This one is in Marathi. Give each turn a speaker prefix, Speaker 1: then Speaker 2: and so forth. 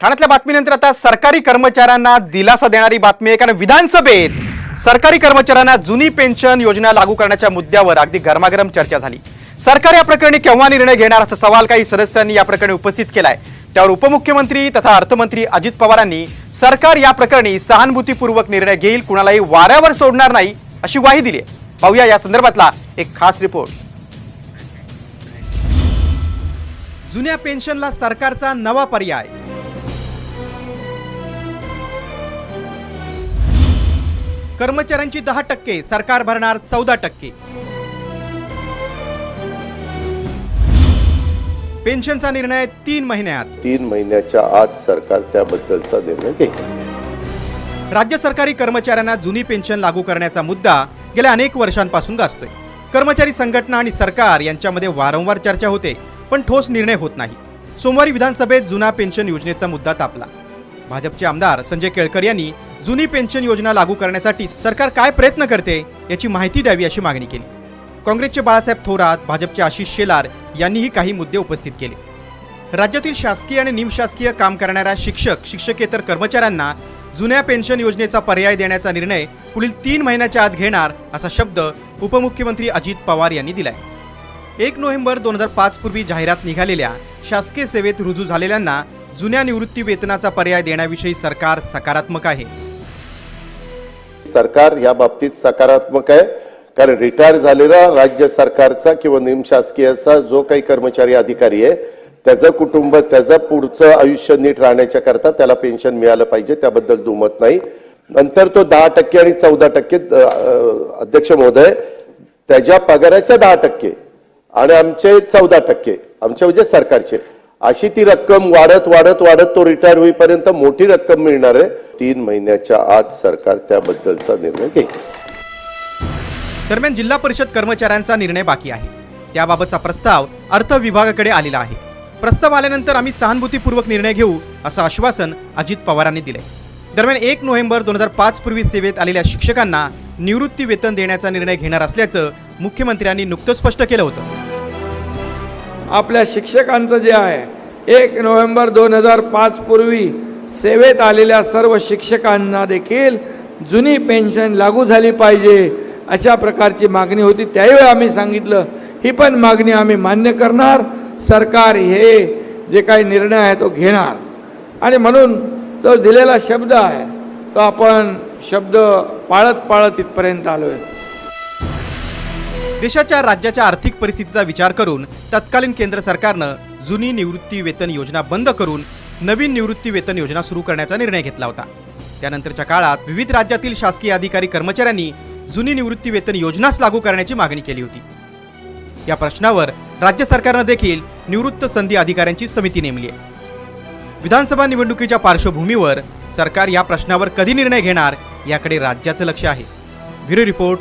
Speaker 1: ठाण्यातल्या बातमीनंतर आता सरकारी कर्मचाऱ्यांना दिलासा देणारी बातमी आहे। कारण विधानसभेत सरकारी कर्मचाऱ्यांना जुनी पेन्शन योजना लागू करण्याच्या मुद्द्यावर अगदी गरमागरम चर्चा झाली। सरकार या प्रकरणी केव्हा निर्णय घेणार असा सवाल काही सदस्यांनी या प्रकरणी उपस्थित केलाय। त्यावर उपमुख्यमंत्री तथा अर्थमंत्री अजित पवारांनी सरकार या प्रकरणी सहानुभूतीपूर्वक निर्णय घेईल, कुणालाही वाऱ्यावर सोडणार नाही अशी ग्वाही दिली आहे। पाहूया या संदर्भातला एक खास रिपोर्ट। जुन्या पेन्शनला सरकारचा नवा पर्याय। कर्मचाऱ्यांची 10%, सरकार भरणार 14%। पेन्शनचा निर्णय 3 महिन्यात।
Speaker 2: 3 महिन्याच्या आत सरकार त्याबद्दलचा निर्णय घेईल।
Speaker 1: राज्य सरकारी कर्मचाऱ्यांना जुनी पेन्शन लागू करण्याचा मुद्दा गेल्या अनेक वर्षांपासून गाजतोय। कर्मचारी संघटना आणि सरकार यांच्यामध्ये वारंवार चर्चा होते, पण ठोस निर्णय होत नाही। सोमवारी विधानसभेत जुना पेन्शन योजनेचा मुद्दा तापला। भाजपचे आमदार संजय केळकर यांनी जुनी पेन्शन योजना लागू करण्यासाठी सरकार काय प्रयत्न करते याची माहिती द्यावी अशी मागणी केली। काँग्रेसचे बाळासाहेब थोरात, भाजपचे आशिष शेलार यांनीही काही मुद्दे उपस्थित केले। राज्यातील शासकीय आणि निमशासकीय काम करणाऱ्या शिक्षक, शिक्षकेतर कर्मचाऱ्यांना जुन्या पेन्शन योजनेचा पर्याय देण्याचा निर्णय पुढील 3 महिन्याच्या आत घेणार असा शब्द उपमुख्यमंत्री अजित पवार यांनी दिलाय। 1 नोव्हेंबर 2005 पूर्वी जाहिरात निघालेल्या शासकीय सेवेत रुजू झालेल्यांना जुन्या निवृत्ती वेतनाचा पर्याय देण्याविषयी सरकार सकारात्मक आहे।
Speaker 2: सरकार या बाबतीत सकारात्मक आहे, कारण रिटायर झालेला राज्य सरकारचा किंवा निमशासकीयचा जो काही कर्मचारी अधिकारी आहे त्याचं कुटुंब त्याचं पुढचं आयुष्य नीट राहण्याच्या करता त्याला पेन्शन मिळालं पाहिजे, त्याबद्दल दुमत नाही। नंतर तो 10% आणि 14% अध्यक्ष महोदय त्याच्या पगाराच्या 10% आणि आमचे 14%, आमच्या म्हणजे सरकारचे, अशी ती रक्कम वाढत वाढत वाढत तो रिटायर होईपर्यंत मोठी रक्कम मिळणार आहे। 3 महिन्याच्या आत सरकार त्याबद्दलचा निर्णय घेईल।
Speaker 1: दरम्यान जिल्हा परिषद कर्मचाऱ्यांचा निर्णय बाकी आहे। त्याबाबतचा प्रस्ताव अर्थ विभागाकडे आलेला आहे। प्रस्ताव आल्यानंतर आम्ही सहानुभूतीपूर्वक निर्णय घेऊ असं आश्वासन अजित पवारांनी दिले। दरम्यान 1 नोव्हेंबर 2005 पूर्वी सेवेत आलेल्या शिक्षकांना निवृत्ती वेतन देण्याचा निर्णय घेणार असल्याचं मुख्यमंत्र्यांनी नुकतंच स्पष्ट केलं होतं।
Speaker 3: आपल्या शिक्षकांचं जे आहे 1 नोव्हेंबर 2005 पूर्वी सेवेत आलेल्या सर्व शिक्षकांना देखील जुनी पेन्शन लागू झाली पाहिजे अशा प्रकारची मागणी होती। त्यावेळी आम्ही सांगितलं ही पण मागणी आम्ही मान्य करणार, सरकार हे जे काही निर्णय आहे तो घेणार, आणि म्हणून तो दिलेला शब्द आहे तो आपण शब्द पाळत इथपर्यंत आलोय।
Speaker 1: देशाच्या राज्याच्या आर्थिक परिस्थितीचा विचार करून तत्कालीन केंद्र सरकारनं जुनी निवृत्ती वेतन योजना बंद करून नवीन निवृत्ती वेतन योजना सुरू करण्याचा निर्णय घेतला होता। त्यानंतरच्या काळात विविध राज्यातील शासकीय अधिकारी कर्मचाऱ्यांनी जुनी निवृत्ती वेतन योजनाच लागू करण्याची मागणी केली होती। या प्रश्नावर राज्य सरकारनं देखील निवृत्त संधी अधिकाऱ्यांची समिती नेमली आहे। विधानसभा निवडणुकीच्या पार्श्वभूमीवर सरकार या प्रश्नावर कधी निर्णय घेणार याकडे राज्याचं लक्ष आहे। Bureau report,